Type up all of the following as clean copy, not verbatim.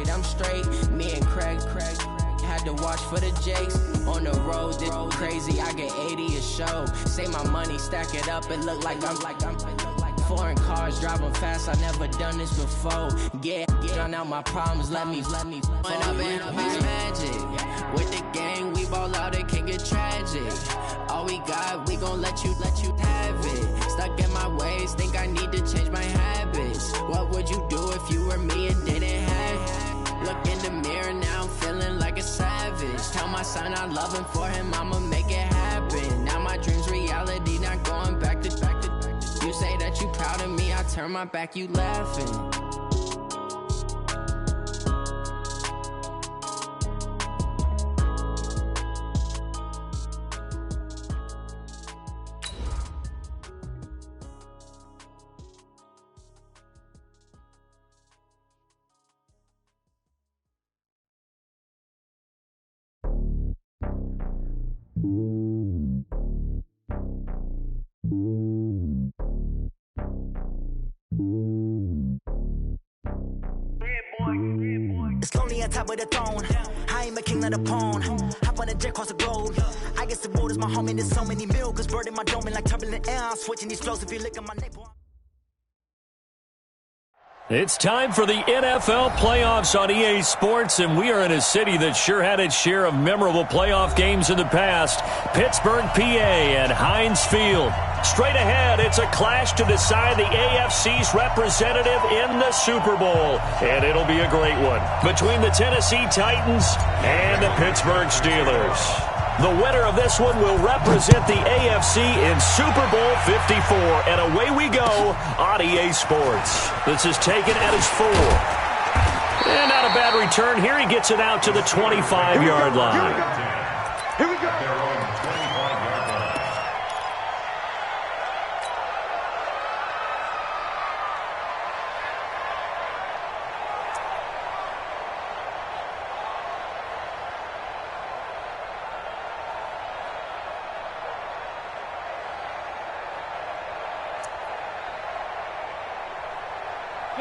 straight, I'm straight. Me and Craig had to watch for the Jakes. On the road, this crazy, I get 80 a show. Say my money, stack it up, it look like I'm foreign cars, driving fast, I never done this before. Drown out my problems, let me When I've been magic. With the gang, we ball out, it can get tragic. All we got, we gon' let you have it. Stuck in my ways, think I need to change my habits. What would you do if you were me and didn't have it? Look in the mirror, now I'm feeling like a savage. Tell my son I love him, for him I'ma make it happen. Now my dream's reality, not going back to. You say that you proud of me, I turn my back, you laughing. It's lonely on top of the throne. I ain't a king, not a pawn. Hop on a jet across the globe. I guess the world is my home and there's so many milks. Bird in my dome and like turbulent air. I'm switching these flows if you look at my neck. It's time for the NFL playoffs on EA Sports, and we are in a city that sure had its share of memorable playoff games in the past. Pittsburgh, PA, and Heinz Field. Straight ahead, it's a clash to decide the AFC's representative in the Super Bowl. And it'll be a great one between the Tennessee Titans and the Pittsburgh Steelers. The winner of this one will represent the AFC in Super Bowl 54. And away we go on EA Sports. This is taken at his 4. And not a bad return here. He gets it out to the 25-yard line. Here we go.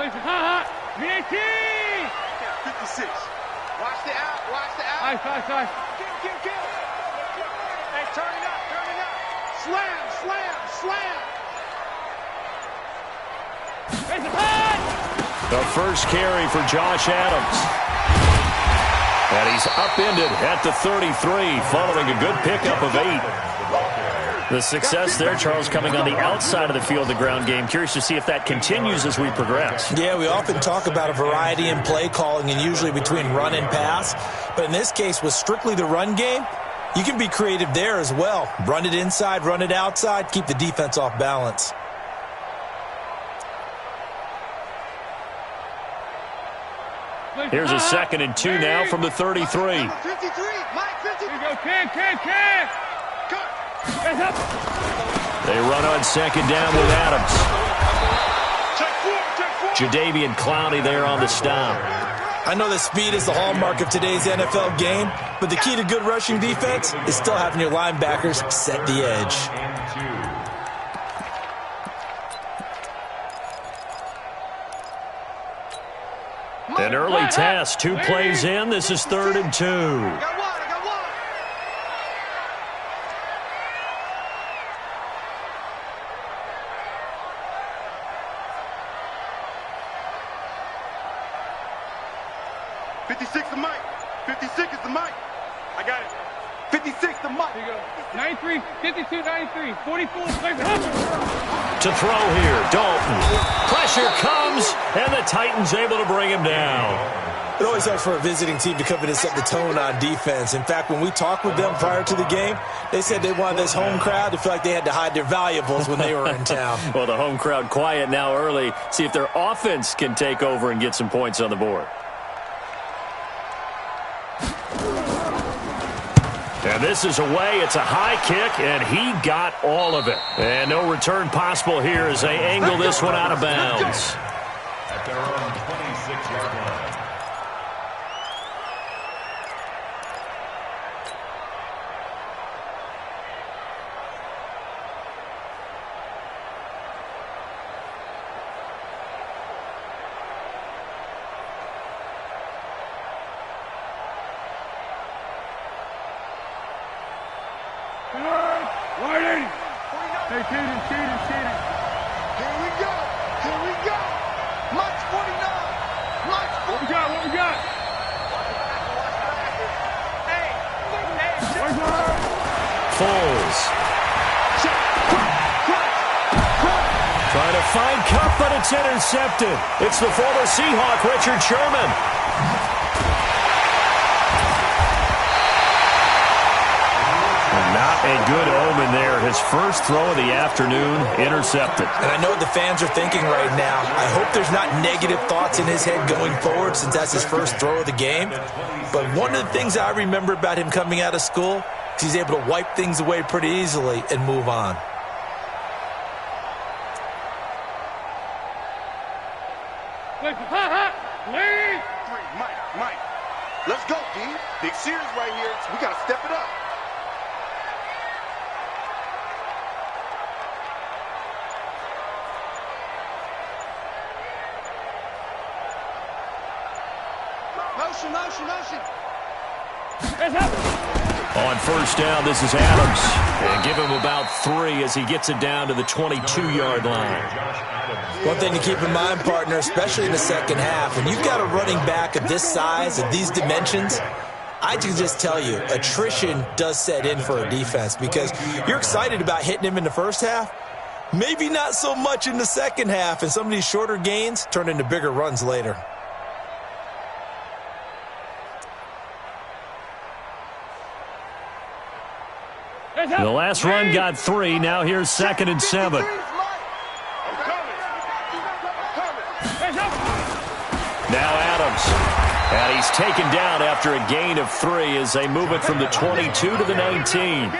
VAT! 56. Watch the out. Nice. Kill. Hey, turn it up. Slam. It's a hit! The first carry for Josh Adams. And he's upended at the 33, following a good pickup of 8. The success there, Charles, coming on the outside of the field, the ground game. Curious to see if that continues as we progress. Yeah, we often talk about a variety in play calling and usually between run and pass. But in this case, with strictly the run game, you can be creative there as well. Run it inside, run it outside, keep the defense off balance. Here's a 2nd and 2 now from the 33. 53. Mike, 53. Here we go, can. They run on 2nd down with Adams. Jadeveon Clowney there on the stop. I know that speed is the hallmark of today's NFL game, but the key to good rushing defense is still having your linebackers set the edge. An early test, 2 plays in. This is 3rd and 2. 56 to Mike. 56 is the Mike. I got it. 56 to Mike. Here you go. 93, 52, 93, 44. To throw here, Dalton. Pressure comes, and the Titans able to bring him down. It always helps for a visiting team to come in and set the tone on defense. In fact, when we talked with them prior to the game, they said they wanted this home crowd to feel like they had to hide their valuables when they were in town. Well, the home crowd quiet now early. See if their offense can take over and get some points on the board. And this is away. It's a high kick, and he got all of it. And no return possible here as they angle this one out of bounds. At their own 26-yard line. Hey, cheating. Here we go. Mike's 49. Mike's 49. What we got? Foles. Trying to find Cup, but it's intercepted. It's the former Seahawk, Richard Sherman. Not a good omen there. His first throw of the afternoon, intercepted. And I know what the fans are thinking right now. I hope there's not negative thoughts in his head going forward since that's his first throw of the game. But one of the things I remember about him coming out of school is he's able to wipe things away pretty easily and move on. Mike. Let's go, D. Big series right here. So we got to step it up. Motion. On first down, this is Adams. And give him about 3 as he gets it down to the 22-yard line. One thing to keep in mind, partner, especially in the second half, when you've got a running back of this size, of these dimensions, I can just tell you, attrition does set in for a defense because you're excited about hitting him in the first half, maybe not so much in the second half, and some of these shorter gains turn into bigger runs later. The last run got 3. Now here's 2nd and 7. Now Adams. And he's taken down after a gain of 3 as they move it from the 22 to the 19. And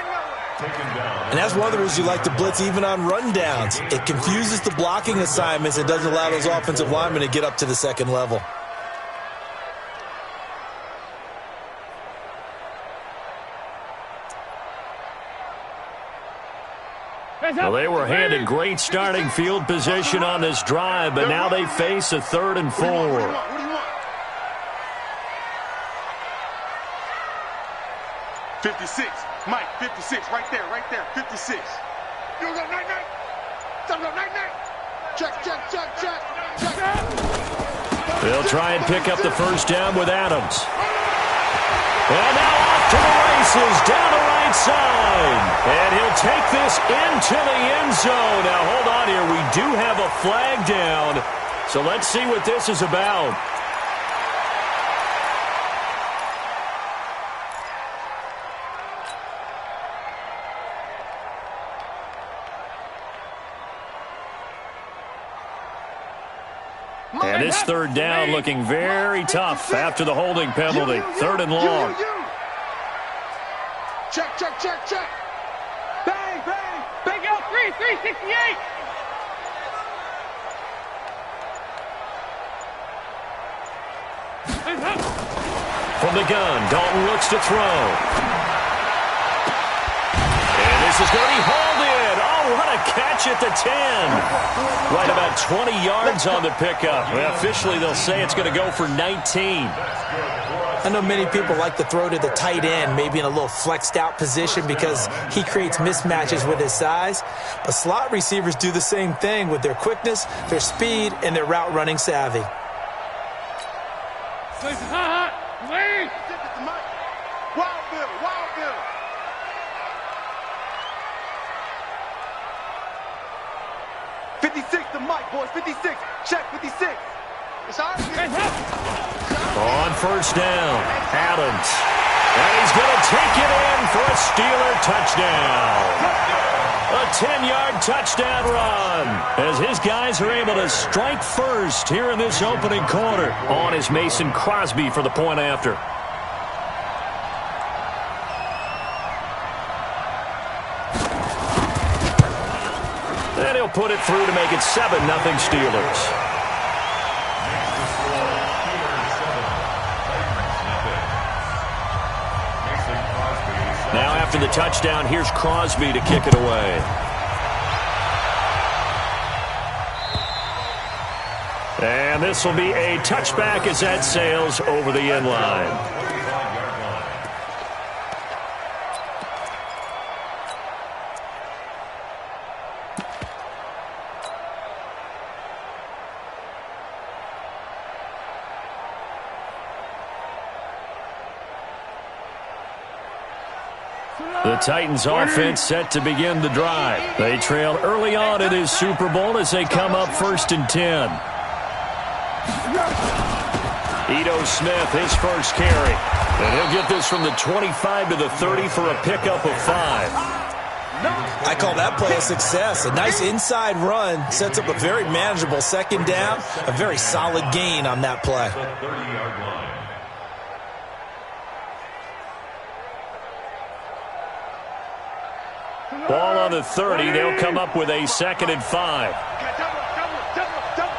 that's one of the reasons you like to blitz even on rundowns. It confuses the blocking assignments and doesn't allow those offensive linemen to get up to the second level. Well, they were handed great starting field position on this drive, but now they face a 3rd and 4. What do you want? 56. Mike, 56. Right there. 56. You go, night. Check. They'll try and pick up the first down with Adams. And now off to the races, down the right side. And he'll take this into the end zone. Now, hold on here. We do have a flag down. So let's see what this is about. And this 3rd down looking very tough after the holding penalty. 3rd and long. Check. Bang. Big out 368. From the gun, Dalton looks to throw. And this is going to be hauled in. Oh, what a catch at the 10. Right about 20 yards on the pickup. Well, officially, they'll say it's going to go for 19. I know many people like to throw to the tight end, maybe in a little flexed out position because he creates mismatches with his size. But slot receivers do the same thing with their quickness, their speed, and their route running savvy. Wait. Wild Bill. 56 to Mike, boys. 56. Check 56. It's all right. On first down, Adams. And he's going to take it in for a Steeler touchdown. A 10-yard touchdown run as his guys are able to strike first here in this opening quarter. On is Mason Crosby for the point after. And he'll put it through to make it 7-0 Steelers. Now after the touchdown, here's Crosby to kick it away. And this will be a touchback as that sails over the end line. The Titans offense set to begin the drive. They trail early on in his Super Bowl as they come up 1st and 10. Ito Smith, his first carry. And he'll get this from the 25 to the 30 for a pickup of 5. I call that play a success. A nice inside run sets up a very manageable second down. A very solid gain on that play. The 30-yard line. Ball on the 30. They'll come up with a 2nd and 5. Double.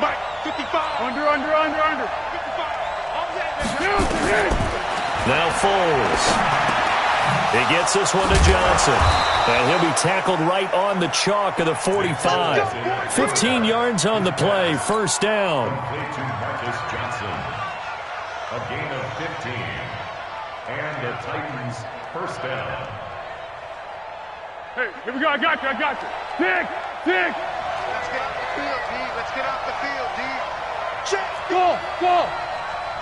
Mike, 55. Under. 55. Now Foles. He gets this one to Johnson. And he'll be tackled right on the chalk of the 45. 15 yards on the play. First down. Complete to Marcus Johnson. A gain of 15. And the Titans first down. Hey, here we go. I got you. Dig. Let's get off the field, D. Let's get off the field, D. Check. Go.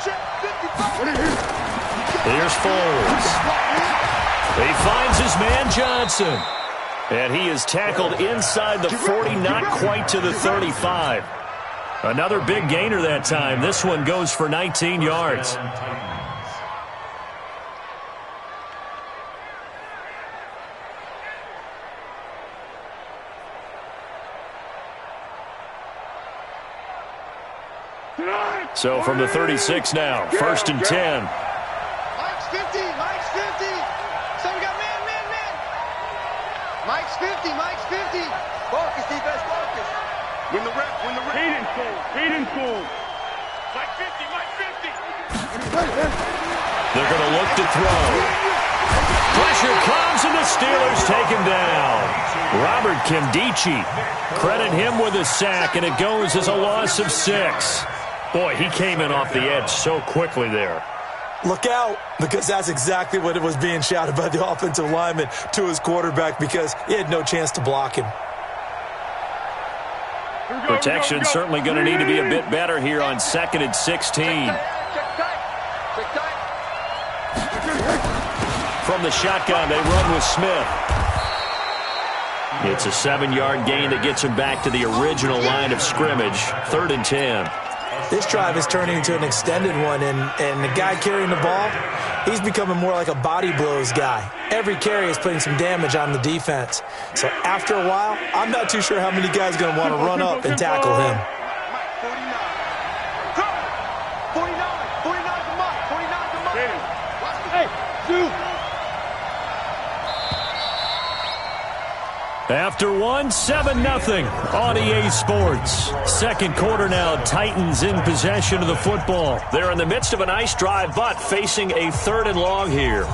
Check. 55. Here's Foles. He finds his man Johnson. And he is tackled inside the 40, not quite to the 35. Another big gainer that time. This one goes for 19 yards. So from the 36 now, 1st and 10. Mike's 50. So we got man. Mike's 50. Focus, defense, focus. Win the rep. Hayden Cole. Mike 50. They're going to look to throw. Pressure comes and the Steelers take him down. Robert Kimdichie. Credit him with a sack, and it goes as a loss of 6. Boy, he came in off the edge so quickly there. Look out, because that's exactly what it was being shouted by the offensive lineman to his quarterback, because he had no chance to block him. Protection certainly going to need to be a bit better here on 2nd and 16. From the shotgun, they run with Smith. It's a 7-yard gain that gets him back to the original line of scrimmage. 3rd and 10. This drive is turning into an extended one, and the guy carrying the ball, he's becoming more like a body blows guy. Every carry is putting some damage on the defense. So after a while, I'm not too sure how many guys are going to want to run up and tackle him. Mike, 49 to Mike. Hey, shoot. After 7-0 on EA Sports. Second quarter now, Titans in possession of the football. They're in the midst of a nice drive, but facing a 3rd and long here.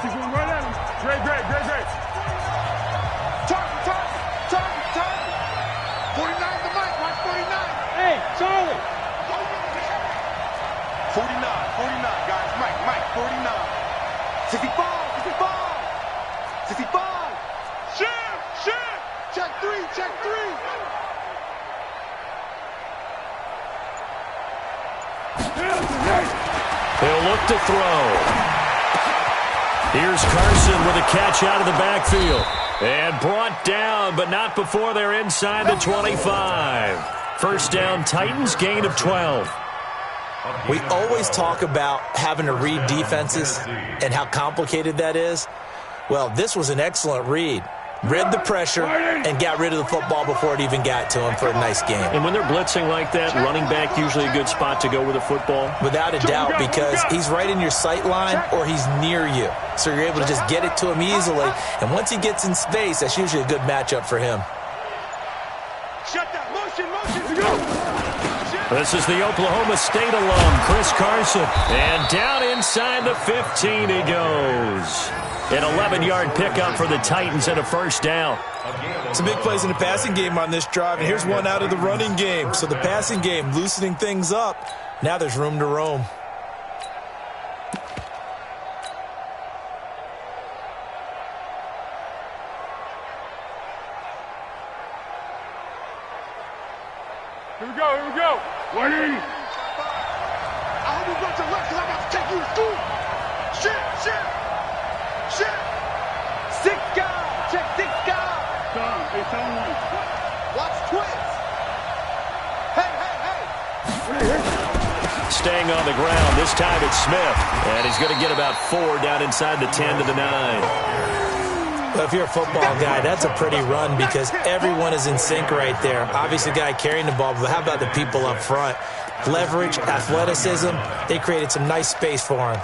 He's going right at him. Great. Target. 49 to Mike. Mike, 49. Hey, Charlie. 49, guys. Mike, 49. 65. 65. Shit. Check three. They'll look to throw. Here's Carson with a catch out of the backfield. And brought down, but not before they're inside the 25. First down, Titans, gain of 12. We always talk about having to read defenses and how complicated that is. Well, this was an excellent read. Read the pressure and got rid of the football before it even got to him for a nice game. And when they're blitzing like that, running back usually a good spot to go with the football? Without a doubt, because he's right in your sight line or he's near you. So you're able to just get it to him easily. And once he gets in space, that's usually a good matchup for him. Shut that. Motion. This is the Oklahoma State alum, Chris Carson. And down inside the 15 he goes. An 11-yard pickup for the Titans and a first down. Some big plays in the passing game on this drive, and here's one out of the running game. So the passing game loosening things up. Now there's room to roam. Here we go, here we go. Waiting. I hope you run to left because I'm about to take you to school. Shit. 6 guard. Check 6 guard. Hey, someone. Watch twins. Hey. Staying on the ground. This time it's Smith. And he's going to get about 4 down inside the 10 to the 9. Well, if you're a football guy, that's a pretty run because everyone is in sync right there. Obviously, the guy carrying the ball, but how about the people up front? Leverage, athleticism, they created some nice space for him.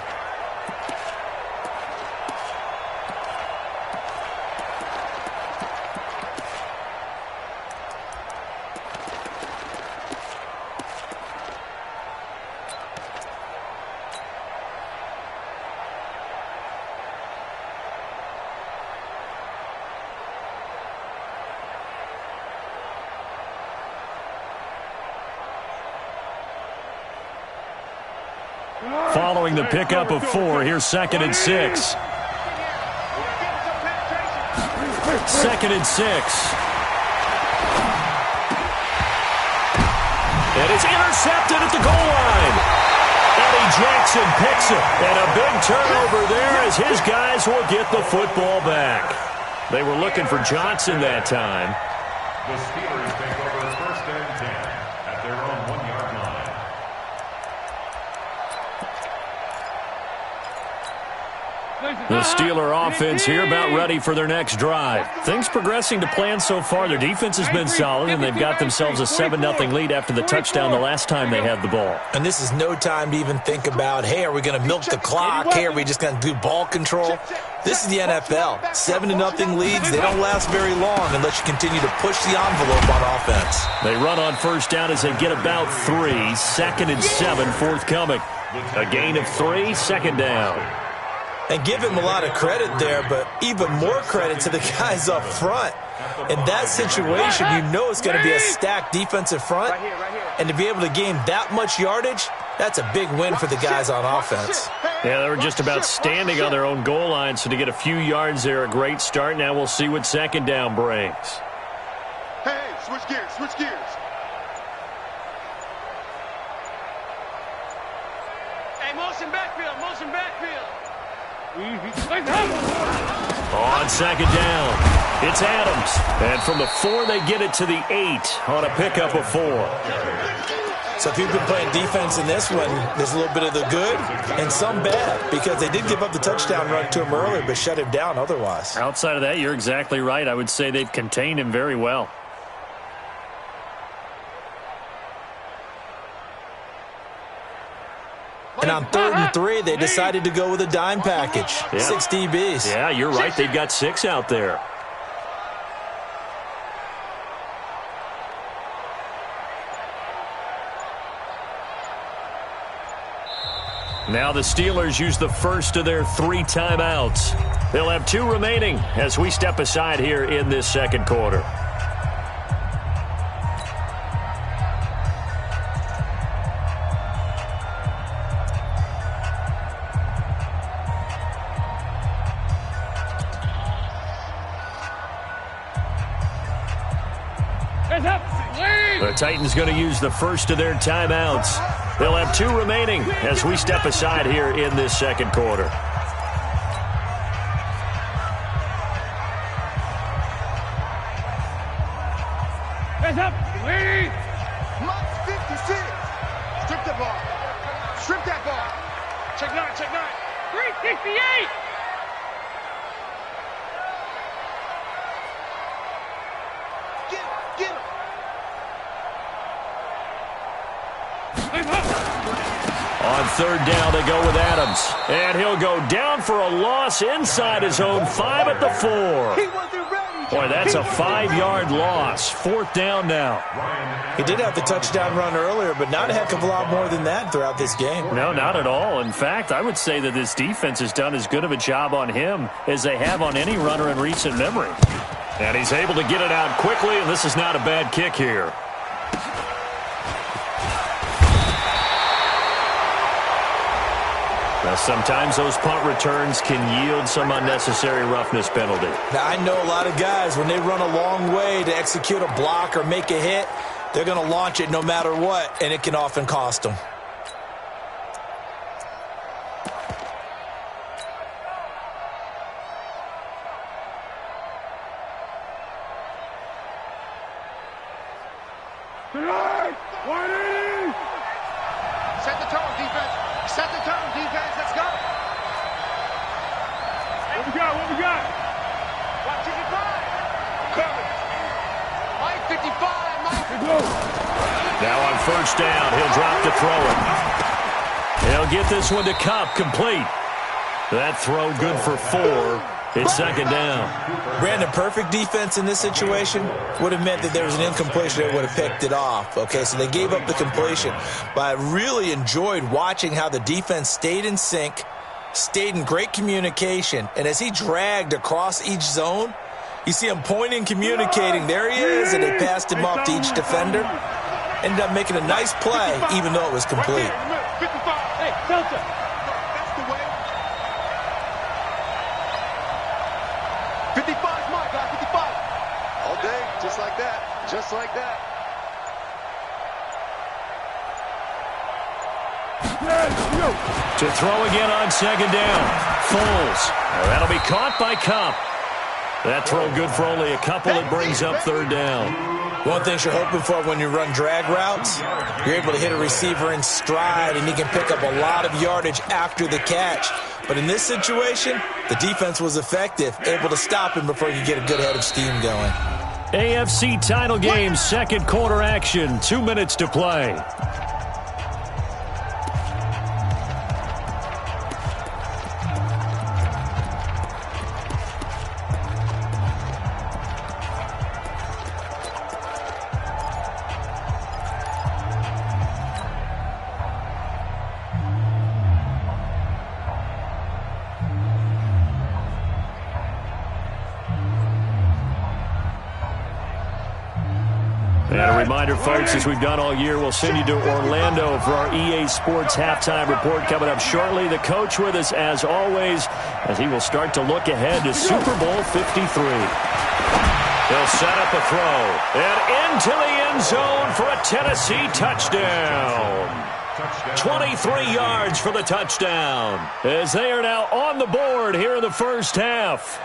Following the pickup of 4, here's 2nd and 6. 2nd and 6. And it's intercepted at the goal line. Eddie Jackson picks it. And a big turnover there as his guys will get the football back. They were looking for Johnson that time. The Steelers take over 1st and 10 at their own 1-yard line. The Steeler offense here about ready for their next drive. Things progressing to plan so far. Their defense has been solid, and they've got themselves a 7-0 lead after the touchdown the last time they had the ball. And this is no time to even think about, hey, are we going to milk the clock? Hey, are we just going to do ball control? This is the NFL. 7-0 leads, they don't last very long unless you continue to push the envelope on offense. They run on 1st down as they get about 3. 2nd and 7 forthcoming. A gain of 3, 2nd down. And give him a lot of credit there, but even more credit to the guys up front. In that situation, you know it's going to be a stacked defensive front. And to be able to gain that much yardage, that's a big win for the guys on offense. Yeah, they were just about standing on their own goal line, so to get a few yards there, a great start. Now we'll see what 2nd down brings. Hey, switch gears. Hey, motion backfield. On 2nd down, it's Adams. And from the 4, they get it to the 8 on a pickup of 4. So if you've been playing defense in this one, there's a little bit of the good and some bad because they did give up the touchdown run to him earlier but shut him down otherwise. Outside of that, you're exactly right. I would say they've contained him very well. And on 3rd and 3, they decided to go with a dime package. Yeah. 6 DBs. Yeah, you're right. They've got 6 out there. Now the Steelers use the first of their 3 timeouts. They'll have 2 remaining as we step aside here in this 2nd quarter. The Titans going to use the first of their timeouts. They'll have 2 remaining as we step aside here in this 2nd quarter. Hands up, ladies! Mike 56. Strip the ball. Strip that ball. Check 9. 368! Get him. On 3rd down, they go with Adams. And he'll go down for a loss inside his own 5 at the 4. He wasn't ready. Boy, that's a 5-yard loss. 4th down now. He did have the touchdown run earlier, but not a heck of a lot more than that throughout this game. No, not at all. In fact, I would say that this defense has done as good of a job on him as they have on any runner in recent memory. And he's able to get it out quickly, and this is not a bad kick here. Now, sometimes those punt returns can yield some unnecessary roughness penalty. Now, I know a lot of guys, when they run a long way to execute a block or make a hit, They're going to launch it no matter what, and it can often cost them. Set the tone, defense. Set the tone, defense. Let's go. What we got? What we got? Watch 55. Cover. Mike 55. Mike. Now on first down, he'll drop to throw it. He'll get this one to Cup, complete. That throw good for 4. It's second down. Brandon, perfect defense in this situation would have meant that there was an incompletion that would have picked it off. Okay, so they gave up the completion. But I really enjoyed watching how the defense stayed in sync, stayed in great communication, and as he dragged across each zone, you see him pointing, communicating. There he is, and they passed him off to each defender. Ended up making a nice play, even though it was complete. Hey, Delta. That's the way. 55 is my guy, 55. All day, just like that. Just like that. To throw again on second down. Foles. That'll be caught by Cup. That throw good for only a couple. It brings up third down. One thing you're hoping for when you run drag routes, you're able to hit a receiver in stride, and he can pick up a lot of yardage after the catch. But in this situation, the defense was effective, able to stop him before you get a good head of steam going. AFC title game, second quarter action. 2 minutes to play. And a reminder, folks, as we've done all year, we'll send you to Orlando for our EA Sports halftime report coming up shortly. The coach with us, as always, as he will start to look ahead to Super Bowl 53. He'll set up a throw. And into the end zone for a Tennessee touchdown. 23 yards for the touchdown, as they are now on the board here in the first half.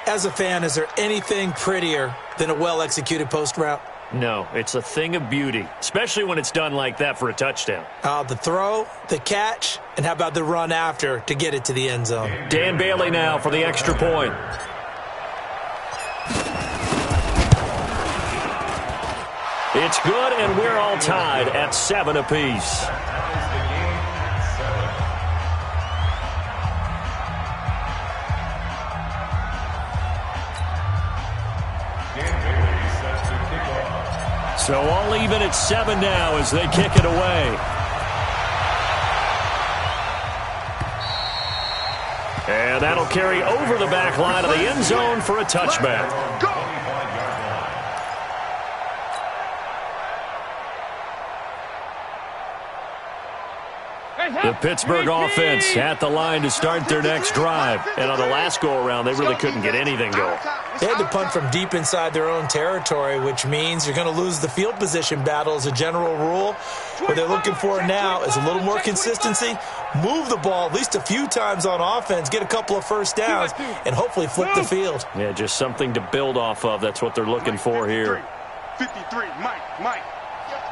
As a fan, is there anything prettier than a well-executed post route? No, it's a thing of beauty, especially when it's done like that for a touchdown. The throw, the catch, and how about the run after to get it to the end zone? Dan Bailey now for the extra point. It's good, and we're all tied at 7 apiece. So all even at 7 now as they kick it away. And that'll carry over the back line of the end zone for a touchback. The Pittsburgh offense at the line to start their next drive. And on the last go-around, they really couldn't get anything going. They had to punt from deep inside their own territory, which means you're going to lose the field position battle as a general rule. What they're looking for now is a little more consistency, move the ball at least a few times on offense, get a couple of first downs, and hopefully flip the field. Yeah, just something to build off of. That's what they're looking for here. 53, Mike.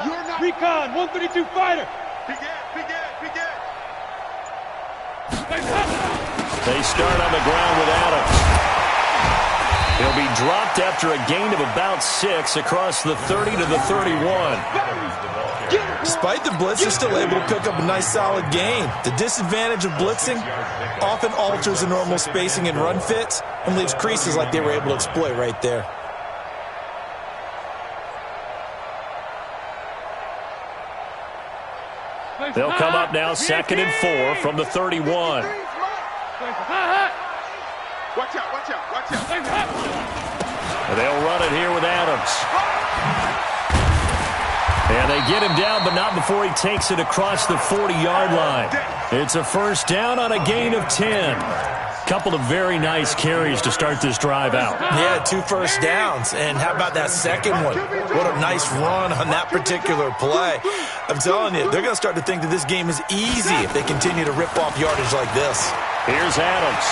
You're not Recon, 132 fighter. Big Ed. They start on the ground with Adams. He'll be dropped after a gain of about 6 across the 30 to the 31. Despite the blitz, they're still able to pick up a nice solid gain. The disadvantage of blitzing often alters the normal spacing and run fits and leaves creases like they were able to exploit right there. They'll come up now 2nd and 4 from the 31. Watch out. And they'll run it here with Adams. And they get him down, but not before he takes it across the 40-yard line. It's a first down on a gain of 10. Couple of very nice carries to start this drive out. Yeah, 2 first downs. And how about that second one? What a nice run on that particular play. I'm telling you, they're going to start to think that this game is easy if they continue to rip off yardage like this. Here's Adams.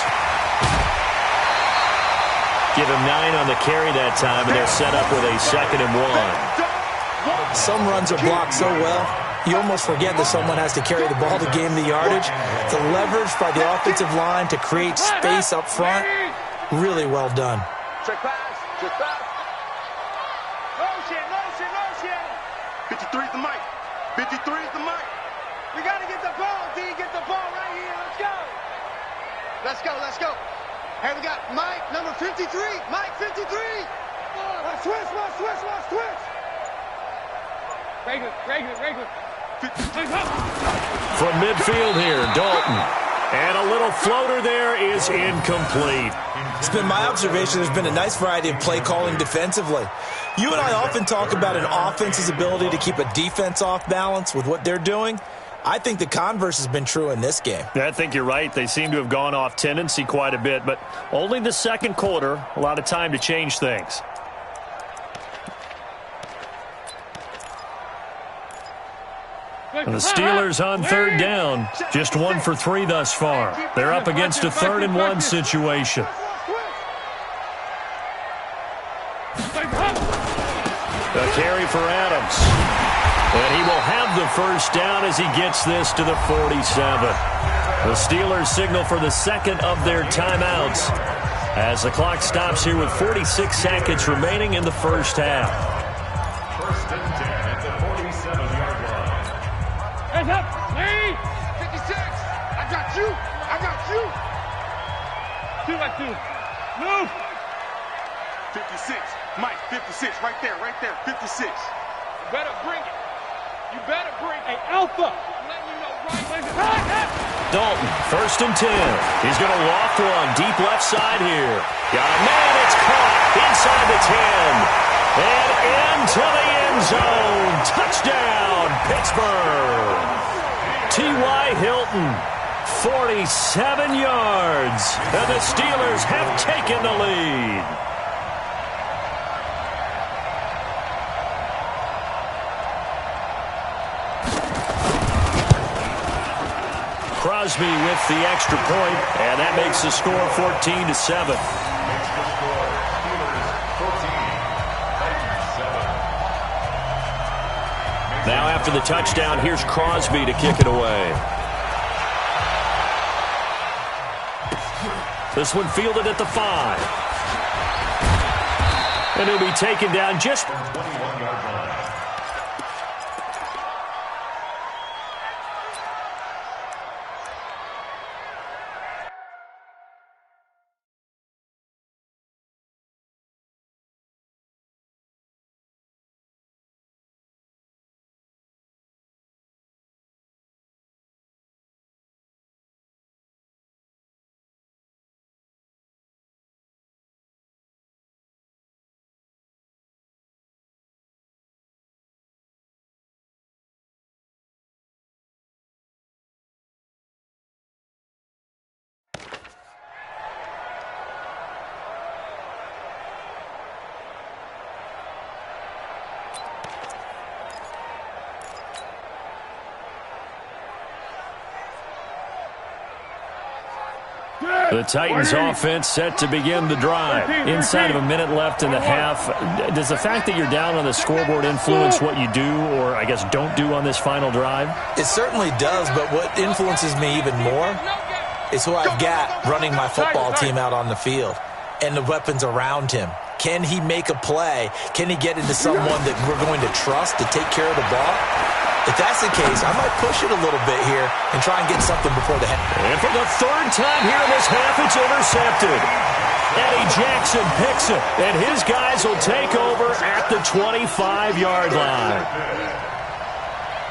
Give him 9 on the carry that time, and they're set up with a 2nd and 1. Some runs are blocked so well, you almost forget that someone has to carry the ball to gain the yardage. The leverage by the offensive line to create space up front, really well done. Check pass. Check pass. Motion. 53 is the mic. 53 is the mic. We got to get the ball, D. Get the ball right here. Let's go. Let's go. Hey, we got Mike, number 53. Mike, 53. Switch. Regular. From midfield here, Dalton. And a little floater there is incomplete. It's been my observation there's been a nice variety of play calling defensively. You and I often talk about an offense's ability to keep a defense off balance with what they're doing. I think the converse has been true in this game. Yeah, I think you're right. They seem to have gone off tendency quite a bit, but only the second quarter, a lot of time to change things. And the Steelers on 3rd down, just 1 for 3 thus far. They're up against a 3rd and 1 situation. A carry for Adams. And he will have the first down as he gets this to the 47. The Steelers signal for the 2nd of their timeouts as the clock stops here with 46 seconds remaining in the first half. 1st and 10 at the 47-yard line. Hands up, Lee! 56. I got you. 2 Move! 56. Mike, 56. Right there. 56. You better bring it. Hey, Alpha! I'm letting you know right. Dalton, 1st and 10. He's going to loft one deep left side here. Got a man, it's caught inside the 10. And into the end zone. Touchdown, Pittsburgh. T.Y. Hilton, 47 yards. And the Steelers have taken the lead. Crosby with the extra point, and that makes the score 14-7. Extra score, Steelers 14, Titans 7. Now after the touchdown, here's Crosby to kick it away. This one fielded at the 5. And he'll be taken down just 21-yard line. The Titans offense set to begin the drive. Inside of a minute left in the half. Does the fact that you're down on the scoreboard influence what you do, or I guess don't do on this final drive? It certainly does, but what influences me even more is who I've got running my football team out on the field and the weapons around him. Can he make a play? Can he get into someone that we're going to trust to take care of the ball? If that's the case, I might push it a little bit here and try and get something before the half. And for the 3rd time here in this half, it's intercepted. Eddie Jackson picks it, and his guys will take over at the 25-yard line.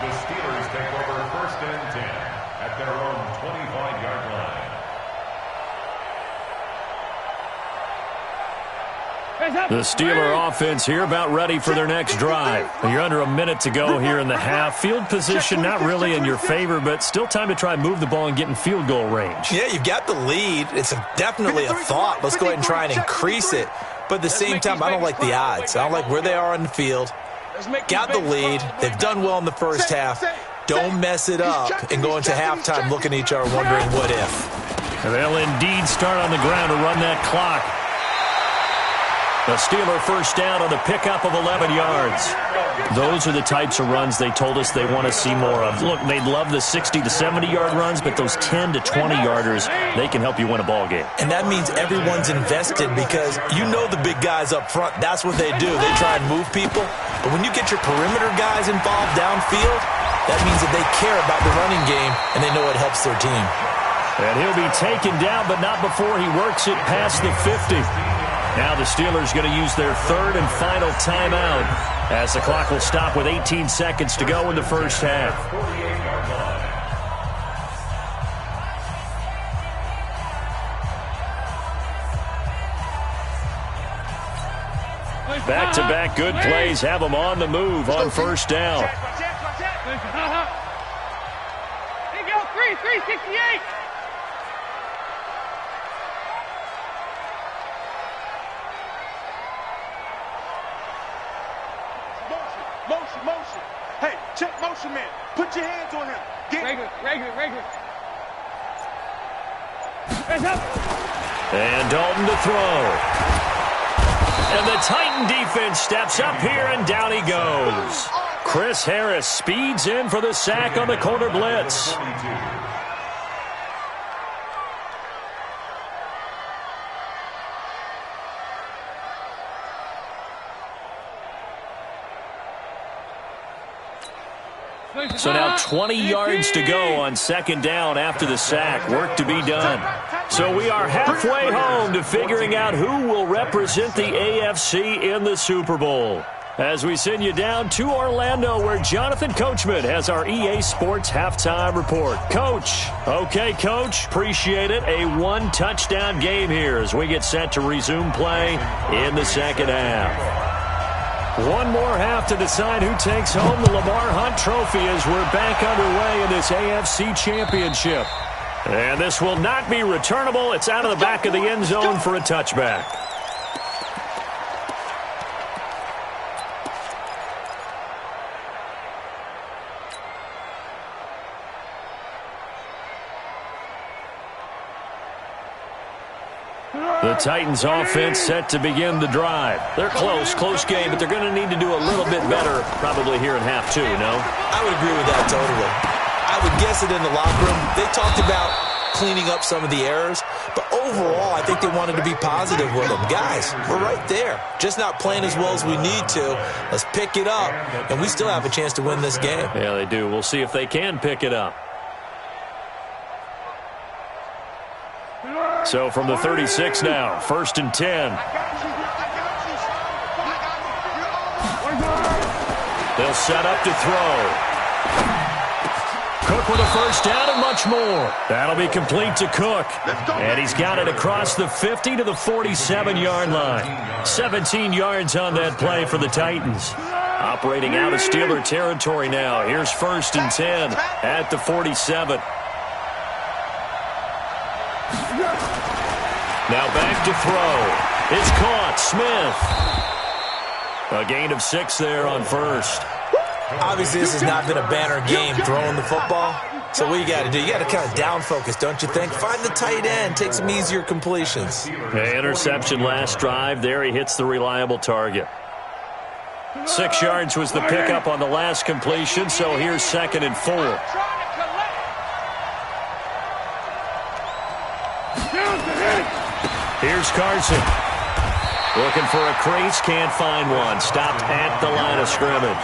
The Steelers take over 1st and 10 at their own 25-yard line. The Steeler offense here about ready for their next drive. You're under a minute to go here in the half. Field position not really in your favor, but still time to try and move the ball and get in field goal range. Yeah, you've got the lead. It's definitely a thought. Let's go ahead and try and increase it. But at the same time, I don't like the odds. I don't like where they are on the field. Got the lead. They've done well in the first half. Don't mess it up and go into halftime looking at each other wondering what if. They'll indeed start on the ground to run that clock. The Steeler first down on the pickup of 11 yards. Those are the types of runs they told us they want to see more of. Look, they love the 60 to 70-yard runs, but those 10 to 20-yarders, they can help you win a ball game. And that means everyone's invested because you know the big guys up front, that's what they do. They try and move people. But when you get your perimeter guys involved downfield, that means that they care about the running game and they know it helps their team. And he'll be taken down, but not before he works it past the 50. Now the Steelers going to use their third and final timeout as the clock will stop with 18 seconds to go in the first half. Back-to-back good plays have them on the move on first down. Here you go, 368. Motion. Hey, check motion man. Put your hands on him. Regular. And Dalton to throw. And the Titan defense steps up here, and down he goes. Chris Harris speeds in for the sack on the corner blitz. So now 20 yards to go on second down after the sack. Work to be done. So we are halfway home to figuring out who will represent the AFC in the Super Bowl. As we send you down to Orlando, where Jonathan Coachman has our EA Sports halftime report. Coach. Okay, Coach. Appreciate it. A one-touchdown game here as we get set to resume play in the second half. One more half to decide who takes home the Lamar Hunt Trophy as we're back underway in this AFC Championship. And this will not be returnable. It's out of the back of the end zone for a touchback. The Titans offense set to begin the drive. They're close game, but they're going to need to do a little bit better probably here in half two, no? I would agree with that totally. I would guess it in the locker room. They talked about cleaning up some of the errors, but overall I think they wanted to be positive with them. Guys, we're right there. Just not playing as well as we need to. Let's pick it up, and we still have a chance to win this game. Yeah, they do. We'll see if they can pick it up. So from the 36 now, 1st and 10. They'll set up to throw. Cook with a first down and much more. That'll be complete to Cook. And he's got it across the 50 to the 47-yard line. 17 yards on that play for the Titans. Operating out of Steeler territory now. Here's 1st and 10 at the 47. Now back to throw. It's caught. Smith. A gain of 6 there on first. Obviously, this has not been a banner game throwing the football. So what you got to do, you got to kind of down focus, don't you think? Find the tight end. Take some easier completions. Interception last drive. There he hits the reliable target. 6 yards was the pickup on the last completion, so here's 2nd and 4. Here's Carson. Looking for a crease, can't find one. Stopped at the line of scrimmage.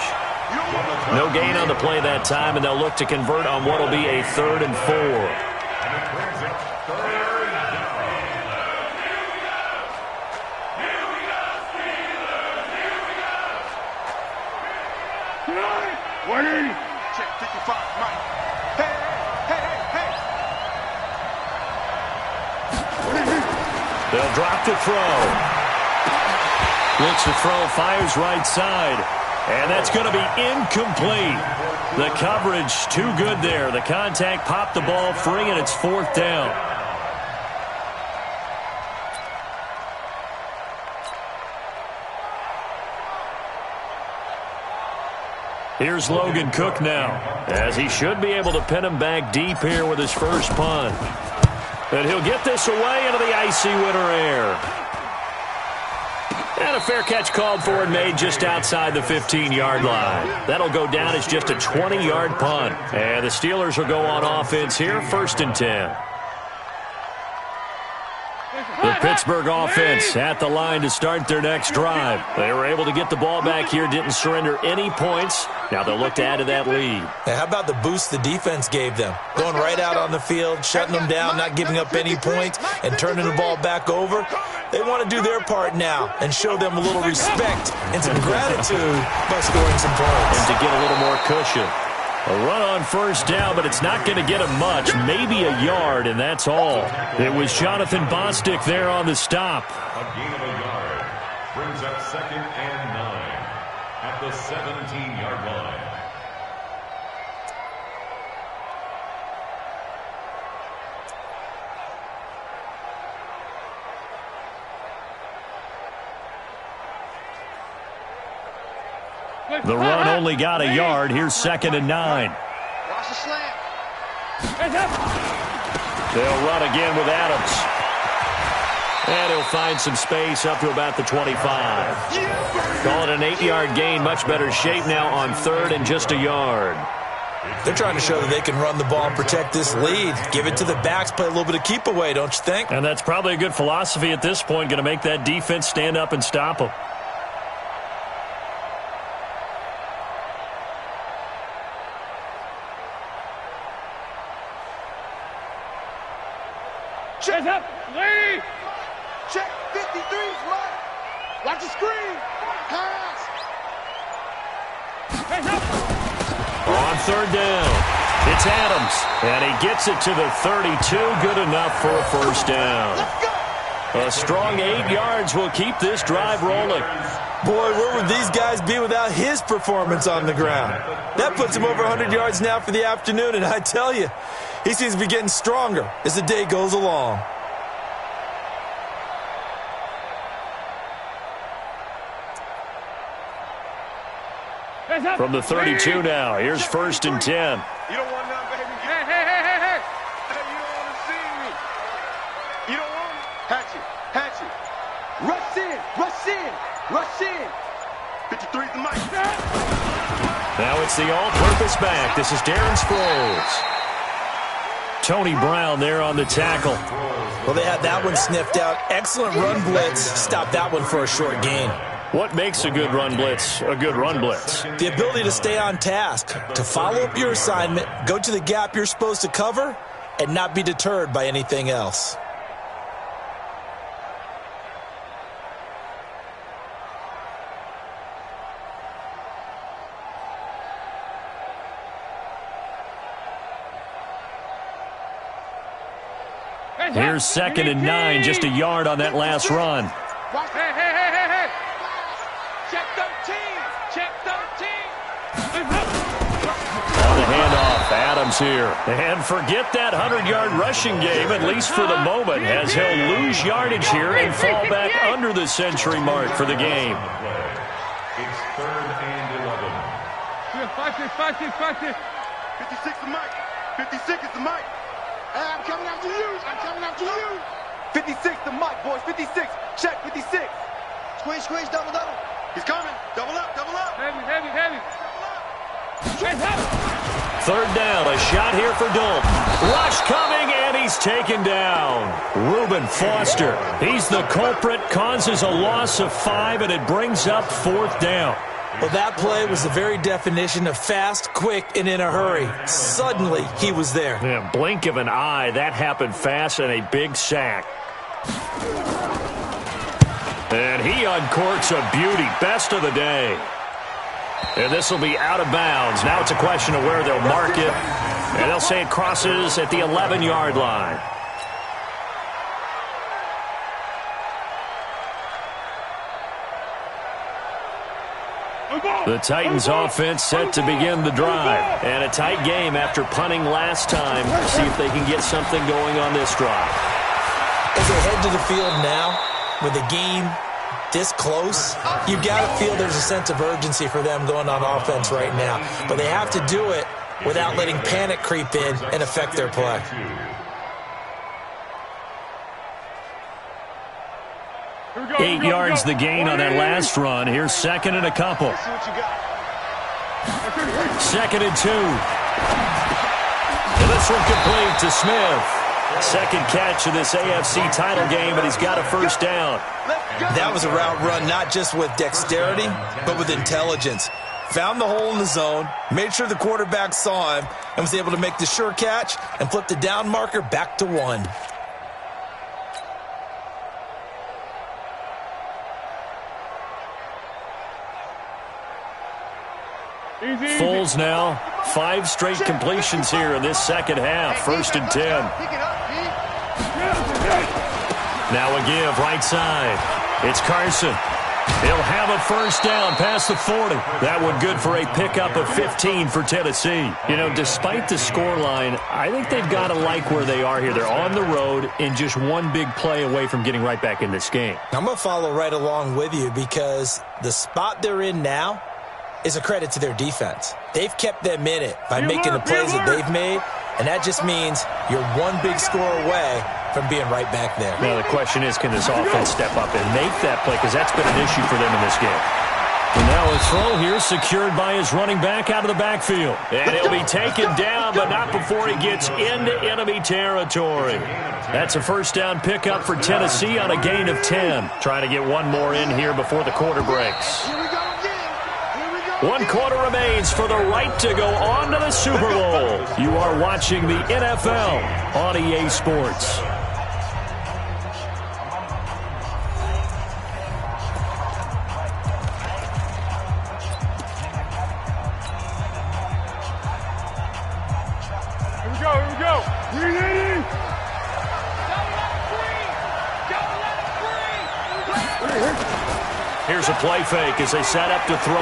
No gain on the play that time, and they'll look to convert on what will be a 3rd and 4. Check 55, Mike. Hey. They'll drop to throw. Looks to throw, fires right side. And that's going to be incomplete. The coverage too good there. The contact popped the ball free, and it's 4th down. Here's Logan Cook now, as he should be able to pin him back deep here with his first punt. And he'll get this away into the icy winter air. And a fair catch called for and made just outside the 15-yard line. That'll go down as just a 20-yard punt. And the Steelers will go on offense here, 1st and 10. The Pittsburgh offense at the line to start their next drive. They were able to get the ball back here, didn't surrender any points. Now they'll look to add to that lead. Now, how about the boost the defense gave them? Going right out on the field, shutting them down, not giving up any points, and turning the ball back over. They want to do their part now and show them a little respect and some gratitude by scoring some points. And to get a little more cushion. A run on 1st down, but it's not going to get him much. Maybe a yard, and that's all. It was Jonathan Bostic there on the stop. A gain of a yard brings up 2nd and 9 at the 17-yard line. The run only got a yard. Here's 2nd and 9. Watch the slant. They'll run again with Adams. And he'll find some space up to about the 25. Call it an 8-yard gain. Much better shape now on 3rd and just a yard. They're trying to show that they can run the ball and protect this lead. Give it to the backs, play a little bit of keep away, don't you think? And that's probably a good philosophy at this point. Going to make that defense stand up and stop them. Check up, Lee. Check 53's right. Watch the screen. Pass. On 3rd down, it's Adams, and he gets it to the 32. Good enough for a 1st down. A strong 8 yards will keep this drive rolling. Boy, where would these guys be without his performance on the ground? That puts him over 100 yards now for the afternoon, and I tell you, he seems to be getting stronger as the day goes along. From the 32 now, here's 1st and 10. You don't want none, baby. Hey. Hey, you don't want to see me. You don't want it? Hatch it. Rush in. 53's the mic. Now it's the all-purpose back. This is Darren Sproles. Tony Brown there on the tackle. Well, they had that one sniffed out. Excellent run blitz. Stopped that one for a short gain. What makes a good run blitz a good run blitz? The ability to stay on task, to follow up your assignment, go to the gap you're supposed to cover, and not be deterred by anything else. Here's 2nd and 9, just a yard on that last run. Hey. Check 13. On the handoff, Adams here. And forget that 100-yard rushing game, at least for the moment, as he'll lose yardage here and fall back under the century mark for the game. It's 3rd and 11. 56 the mic. 56 is the mic. Hey, I'm coming after you. 56 the mic, boys. 56. Check 56. Squeeze, double. He's coming. Double up. Heavy. 3rd down, a shot here for Dalton. Rush coming, and he's taken down. Reuben Foster, he's the culprit, causes a loss of 5, and it brings up 4th down. Well, that play was the very definition of fast, quick, and in a hurry. Suddenly, he was there. Yeah, blink of an eye, that happened fast, and a big sack. And he uncorks a beauty, best of the day. And this will be out of bounds. Now it's a question of where they'll mark it. And they'll say it crosses at the 11-yard line. The Titans offense set to begin the drive. And a tight game after punting last time. See if they can get something going on this drive. As they head to the field now, with the game this close, you've got to feel there's a sense of urgency for them going on offense right now. But they have to do it without letting panic creep in and affect their play. Go, 8 yards the gain on that last run. Here's second and a couple. Second and 2. And this one complete to Smith. Second catch of this AFC title game, and he's got a first down. That was a route run not just with dexterity, but with intelligence. Found the hole in the zone, made sure the quarterback saw him, and was able to make the sure catch and flip the down marker back to 1. Foles now, 5 straight completions here in this second half. First and 10. Now a give right side. It's Carson. He'll have a first down past the 40. That one good for a pickup of 15 for Tennessee. You know, despite the scoreline, I think they've got to like where they are here. They're on the road and just one big play away from getting right back in this game. I'm going to follow right along with you because the spot they're in now is a credit to their defense. They've kept them in it by making the plays that they've made, and that just means you're one big score away from being right back there. Now the question is, can this offense step up and make that play? Because that's been an issue for them in this game. And now a throw here secured by his running back out of the backfield. And he'll be taken down, but not before he gets into enemy territory. That's a first down pickup for Tennessee on a gain of 10. Trying to get one more in here before the quarter breaks. 1 quarter remains for the right to go on to the Super Bowl. You are watching the NFL on EA Sports. Here we go. Here's a play fake as they set up to throw.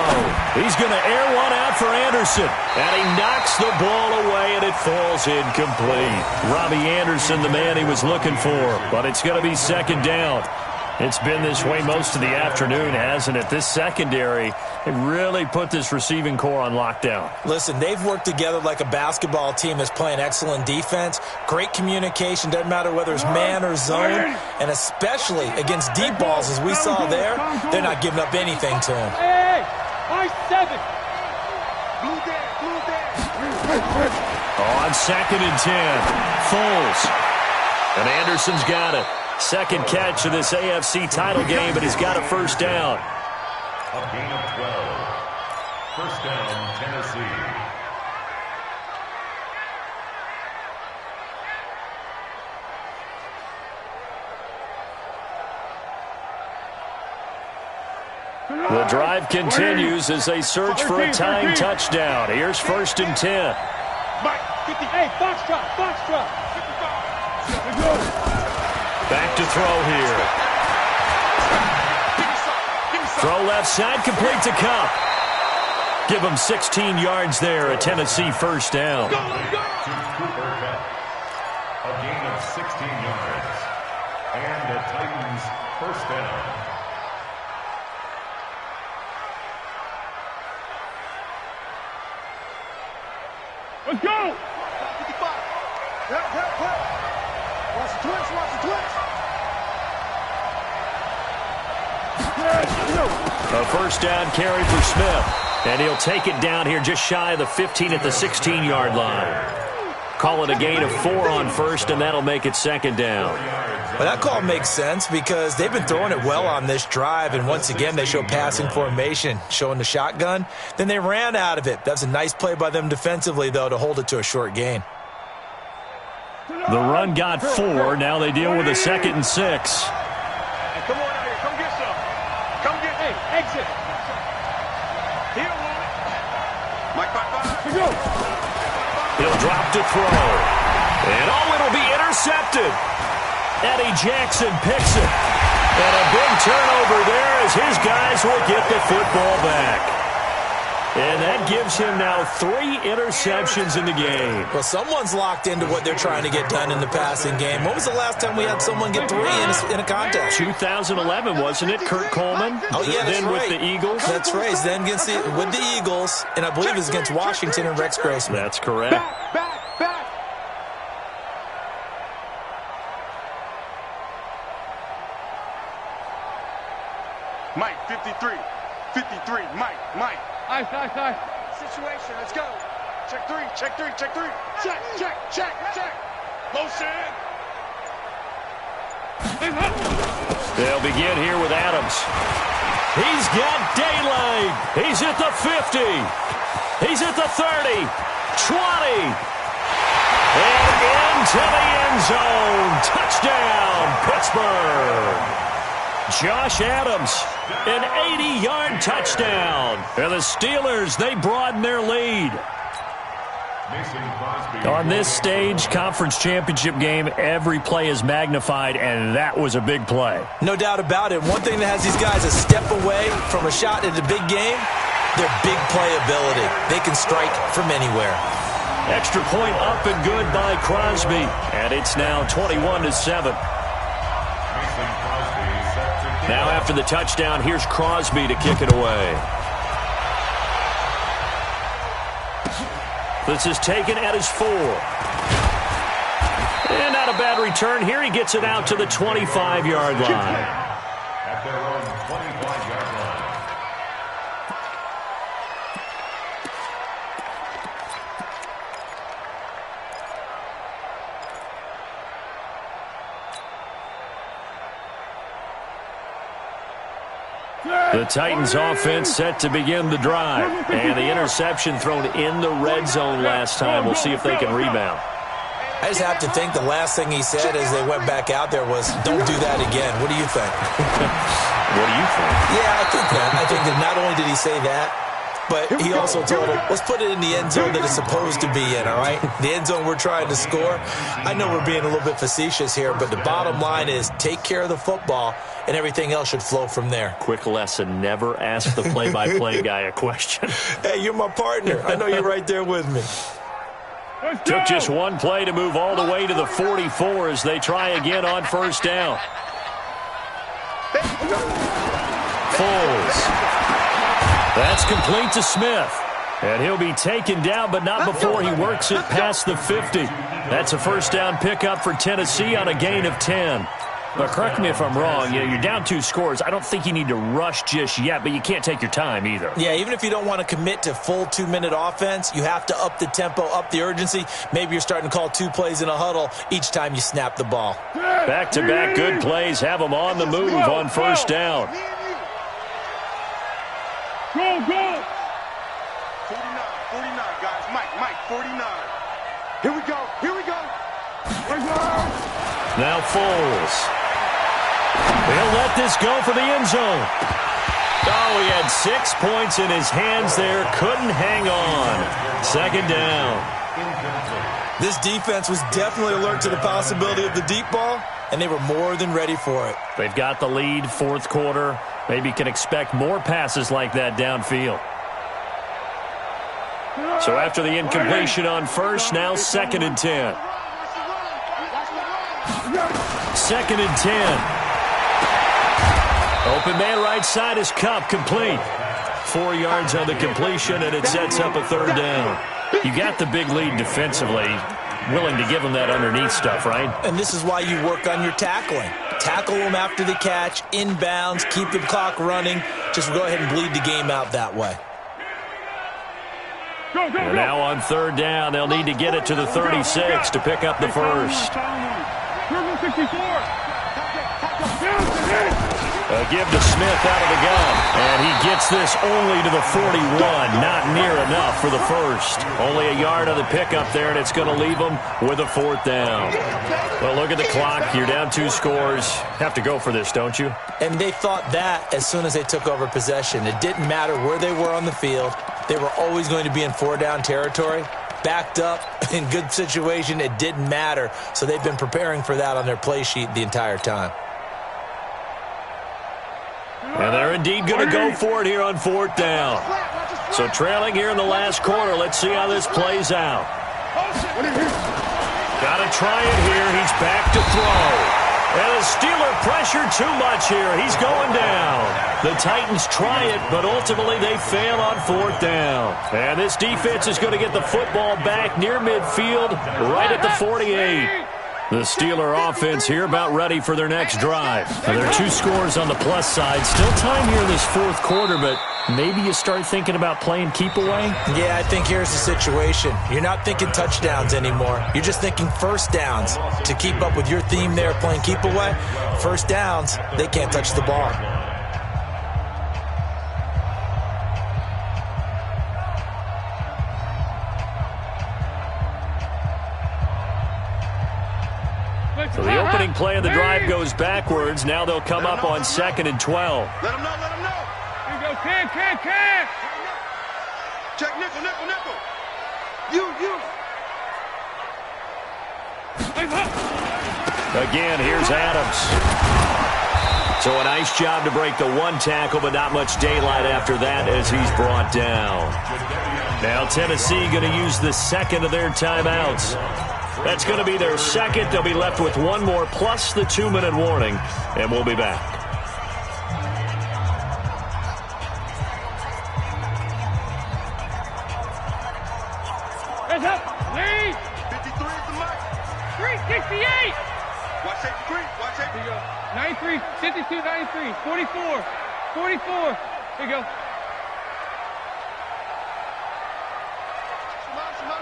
He's going to air one out for Anderson. And he knocks the ball away, and it falls incomplete. Robbie Anderson, the man he was looking for. But it's going to be second down. It's been this way most of the afternoon, hasn't it? This secondary, they really put this receiving core on lockdown. Listen, they've worked together like a basketball team that's playing excellent defense. Great communication, doesn't matter whether it's man or zone. And especially against deep balls, as we saw there, they're not giving up anything to them. Hey, 7. On second and 10, Foles. And Anderson's got it. Second catch of this AFC title game, but he's got a first down. A gain of 12. First down, Tennessee. The drive continues as they search for a tying touchdown. Here's first and 10. Hey, Foxtrot. Back to throw here. Throw left side, complete to Cup. Give him 16 yards there, a Tennessee first down. To Cooper Cup. A gain of 16 yards. And the Titans first down. Let's go! 55. Watch the twitch. A first down carry for Smith. And he'll take it down here just shy of the 15 at the 16-yard line. Call it a gain of 4 on first, and that'll make it second down. Well, that call makes sense because they've been throwing it well on this drive, and once again they show passing formation, showing the shotgun. Then they ran out of it. That's a nice play by them defensively, though, to hold it to a short gain. The run got 4. Now they deal with a second and 6. Hey, come on out here. Come get some. Come get me. Exit. He don't want it. Mike, 5. Let's go. He'll drop to throw. And it'll be intercepted. Eddie Jackson picks it. And a big turnover there as his guys will get the football back. And that gives him now 3 interceptions in the game. Well, someone's locked into what they're trying to get done in the passing game. When was the last time we had someone get 3 in a contest? 2011, wasn't it, Kurt Coleman? Oh, yeah, that's then right. with the Eagles? That's right. Then with the Eagles, and I believe it was against Washington and Rex Grossman. That's correct. Back. Mike, 53. Mike. Ice. Situation, let's go. Check three. Check. Motion. They'll begin here with Adams. He's got daylight. He's at the 50. He's at the 30. 20. And into the end zone. Touchdown, Pittsburgh. Josh Adams, an 80-yard touchdown. And the Steelers, they broaden their lead. On this stage, conference championship game, every play is magnified, and that was a big play. No doubt about it. One thing that has these guys a step away from a shot at a big game, their big play ability. They can strike from anywhere. Extra point up and good by Crosby. And it's now 21-7. Now after the touchdown, here's Crosby to kick it away. This is taken at his 4. And not a bad return here. He gets it out to the 25-yard line. At their own 25-yard line. The Titans offense set to begin the drive. And the interception thrown in the red zone last time. We'll see if they can rebound. I just have to think the last thing he said as they went back out there was, don't do that again. What do you think? What do you think? Yeah, I think that. I think that not only did he say that, but he also told him, let's put it in the end zone that it's supposed to be in, all right? The end zone we're trying to score. I know we're being a little bit facetious here, but the bottom line is take care of the football, and everything else should flow from there. Quick lesson, never ask the play-by-play guy a question. Hey, you're my partner. I know you're right there with me. Took just one play to move all the way to the 44 as they try again on first down. Foles. That's complete to Smith. And he'll be taken down, but not before he works it past the 50. That's a first down pickup for Tennessee on a gain of 10. But correct me if I'm wrong, you're down 2 scores. I don't think you need to rush just yet, but you can't take your time either. Yeah, even if you don't want to commit to full 2-minute offense, you have to up the tempo, up the urgency. Maybe you're starting to call 2 plays in a huddle each time you snap the ball. Back-to-back good plays have them on the move on first down. Go! 49, guys. Mike, 49. Here we go. Now Foles. They'll let this go for the end zone. Oh, he had 6 points in his hands there. Couldn't hang on. Second down. This defense was definitely alert to the possibility of the deep ball, and they were more than ready for it. They've got the lead, fourth quarter. Maybe can expect more passes like that downfield. So after the incompletion on first, now 2nd and 10. 2nd and 10. Open man right side is Cup, complete. 4 yards on the completion, and it sets up a 3rd down. You got the big lead defensively. Willing to give them that underneath stuff, right? And this is why you work on your tackling. Tackle them after the catch, inbounds, keep the clock running. Just go ahead and bleed the game out that way. And now on 3rd down, they'll need to get it to the 36 to pick up the first. A give to Smith out of the gun. And he gets this only to the 41. Not near enough for the first. Only a yard on the pickup there, and it's going to leave them with a 4th down. Well, look at the clock. You're down 2 scores. Have to go for this, don't you? And they thought that as soon as they took over possession. It didn't matter where they were on the field. They were always going to be in 4-down territory. Backed up, in good situation, it didn't matter. So they've been preparing for that on their play sheet the entire time. And they're indeed going to go for it here on 4th down. So trailing here in the last quarter. Let's see how this plays out. Got to try it here. He's back to throw. And the Steeler pressure too much here. He's going down. The Titans try it, but ultimately they fail on 4th down. And this defense is going to get the football back near midfield, right at the 48. The Steeler offense here about ready for their next drive. Now, there are 2 scores on the plus side. Still time here in this 4th quarter, but maybe you start thinking about playing keep away? Yeah, I think here's the situation. You're not thinking touchdowns anymore. You're just thinking first downs. To keep up with your theme there, playing keep away, first downs, they can't touch the ball. So the opening play of the drive goes backwards. Now they'll come up on 2nd and 12. Let them know, let them know. Here you go, can. Check nickel, nickel, nickel. You. Again, here's Adams. So a nice job to break the 1 tackle, but not much daylight after that as he's brought down. Now Tennessee going to use the 2nd of their timeouts. That's going to be their 2nd. They'll be left with 1 more plus the 2-minute warning, and we'll be back. Heads up. Lead. 53 is the mark. 368. Watch safety 3. Watch safety. Here you go. 93, 52, 93, 44, 44. Here you go. Motion.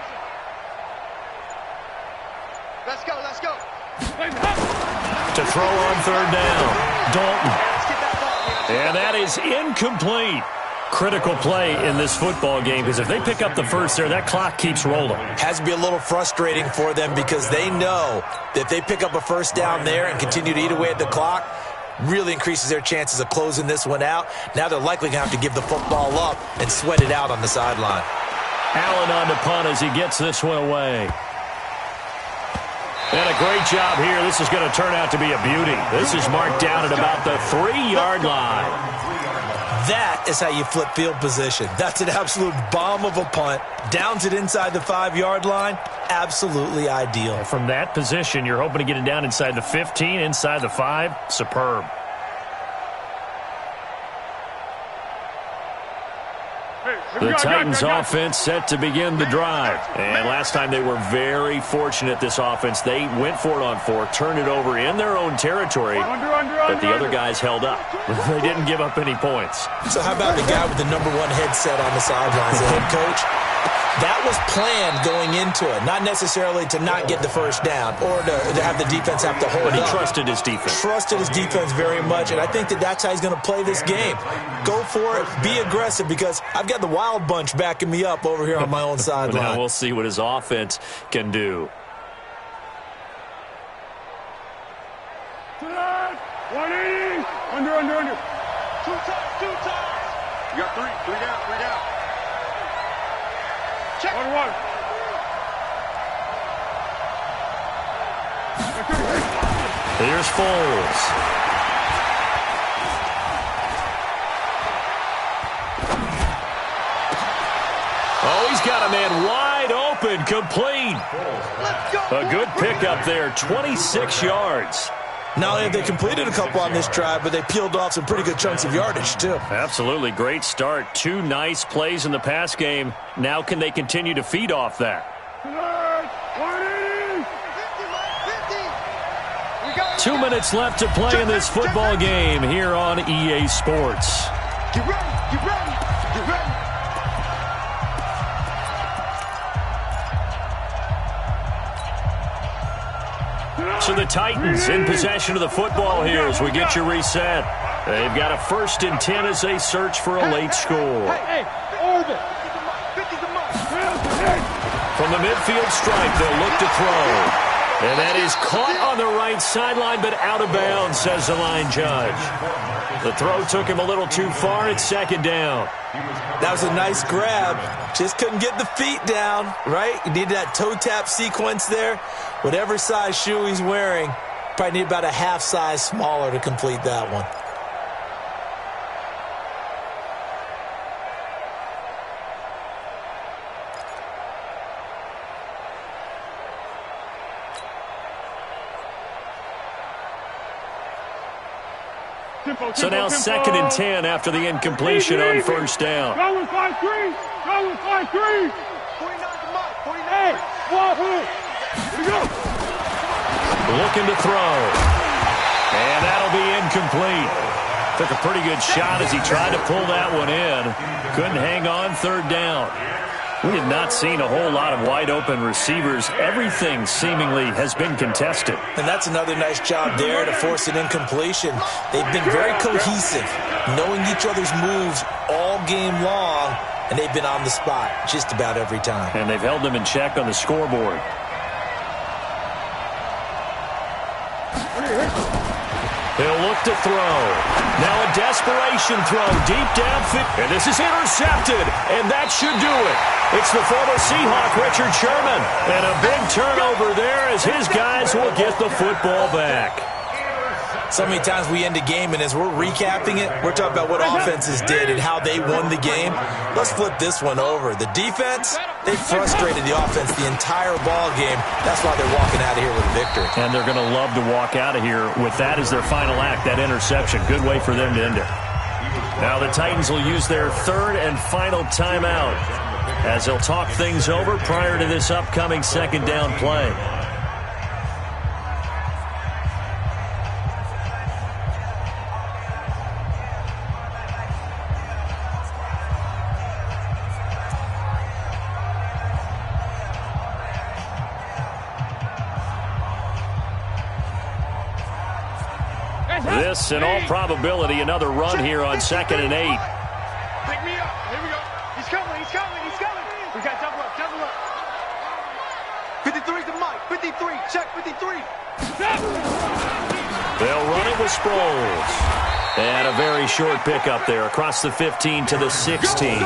Let's go, let's go. To throw on 3rd down, Dalton. And that is incomplete. Critical play in this football game because if they pick up the first there, that clock keeps rolling. Has to be a little frustrating for them because they know that if they pick up a first down there and continue to eat away at the clock, really increases their chances of closing this one out. Now they're likely going to have to give the football up and sweat it out on the sideline. Allen on the punt as he gets this one away. And a great job here. This is going to turn out to be a beauty. This is marked down at about the 3-yard line. That is how you flip field position. That's an absolute bomb of a punt. Downs it inside the 5-yard line. Absolutely ideal. From that position, you're hoping to get it down inside the 15, inside the 5. Superb. The Titans offense set to begin the drive. And last time they were very fortunate, this offense. They went for it on 4, turned it over in their own territory, but the other guys held up. They didn't give up any points. So how about the guy with the number 1 headset on the sidelines, the head coach? That was planned going into it, not necessarily to not get the first down or to have the defense have to hold But he up. trusted his defense. Trusted his defense very much, and I think that's how he's going to play this game. Go for it, be aggressive, because I've got the wild bunch backing me up over here on my own sideline. Now we'll see what his offense can do. 180. Under. 2 times. You got 3 down. Check. 1. Here's Foles. Oh, he's got a man wide open, complete. A good pickup there, 26 yards. Not only have they completed a couple on this drive, but they peeled off some pretty good chunks of yardage, too. Absolutely. Great start. 2 nice plays in the pass game. Now can they continue to feed off that? 2 minutes left to play in this football game here on EA Sports. Get ready. So the Titans in possession of the football here as we get you reset. They've got a 1st and 10 as they search for a late score. From the midfield stripe, they'll look to throw. And that is caught on the right sideline, but out of bounds, says the line judge. The throw took him a little too far. It's 2nd down. That was a nice grab. Just couldn't get the feet down, right? You need that toe tap sequence there. Whatever size shoe he's wearing, probably need about a half size smaller to complete that one. So now 2nd and 10 after the incompletion on first down. Go with 5-3. Go with 5-3. 49 to Mike. 49. Here we go. Looking to throw. And that'll be incomplete. Took a pretty good shot as he tried to pull that one in. Couldn't hang on 3rd down. We have not seen a whole lot of wide-open receivers. Everything seemingly has been contested. And that's another nice job there to force an incompletion. They've been very cohesive, knowing each other's moves all game long, and they've been on the spot just about every time. And they've held them in check on the scoreboard. He'll look to throw. Now a desperation throw deep downfield. And this is intercepted. And that should do it. It's the former Seahawk, Richard Sherman. And a big turnover there as his guys will get the football back. So many times we end a game, and as we're recapping it, we're talking about what offenses did and how they won the game. Let's flip this one over. The defense, they frustrated the offense the entire ball game. That's why they're walking out of here with a victory. And they're going to love to walk out of here with that as their final act, that interception. Good way for them to end it. Now the Titans will use their 3rd and final timeout as they'll talk things over prior to this upcoming 2nd down play. This, in all probability, another run here on 2nd and 8. Pick me up. Here we go. He's coming. He's coming. He's coming. We got double up. Double up. 53 to Mike. 53. Check 53. They'll run it with Sproles. And a very short pickup there across the 15 to the 16.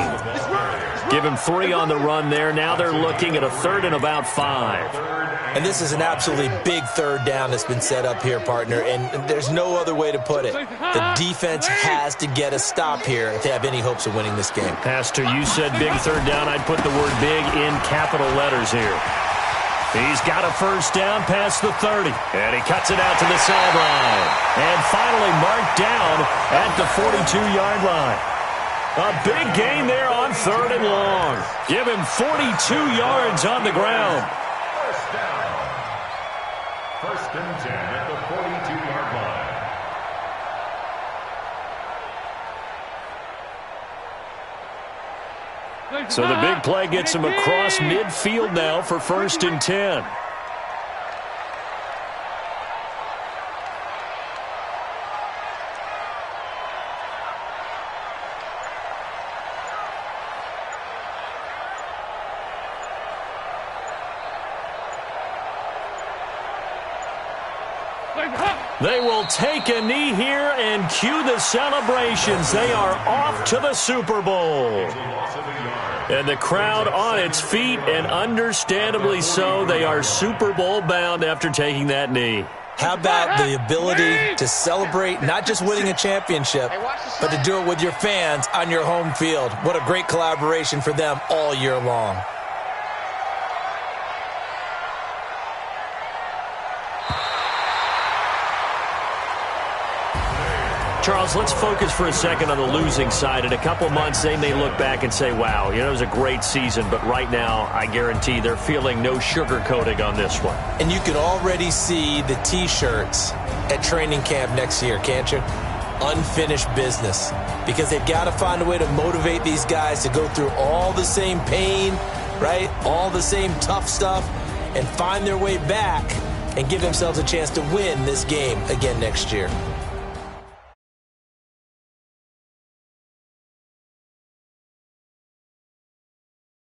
Give him 3 on the run there. Now they're looking at a 3rd and about 5. And this is an absolutely big 3rd down that's been set up here, partner, and there's no other way to put it. The defense has to get a stop here if they have any hopes of winning this game. Pastor, you said big 3rd down. I'd put the word big in capital letters here. He's got a 1st down past the 30, and he cuts it out to the sideline. And finally marked down at the 42-yard line. A big gain there on 3rd and long. Give him 42 yards on the ground. 1st and 10 at the 42-yard line. So the big play gets him across midfield now for 1st and 10. They will take a knee here and cue the celebrations. They are off to the Super Bowl. And the crowd on its feet, and understandably so. They are Super Bowl bound after taking that knee. How about the ability to celebrate not just winning a championship, but to do it with your fans on your home field? What a great collaboration for them all year long. Charles, let's focus for a second on the losing side. In a couple months, they may look back and say, wow, it was a great season. But right now, I guarantee they're feeling no sugarcoating on this one. And you can already see the T-shirts at training camp next year, can't you? Unfinished business. Because they've got to find a way to motivate these guys to go through all the same pain, right? All the same tough stuff, and find their way back and give themselves a chance to win this game again next year.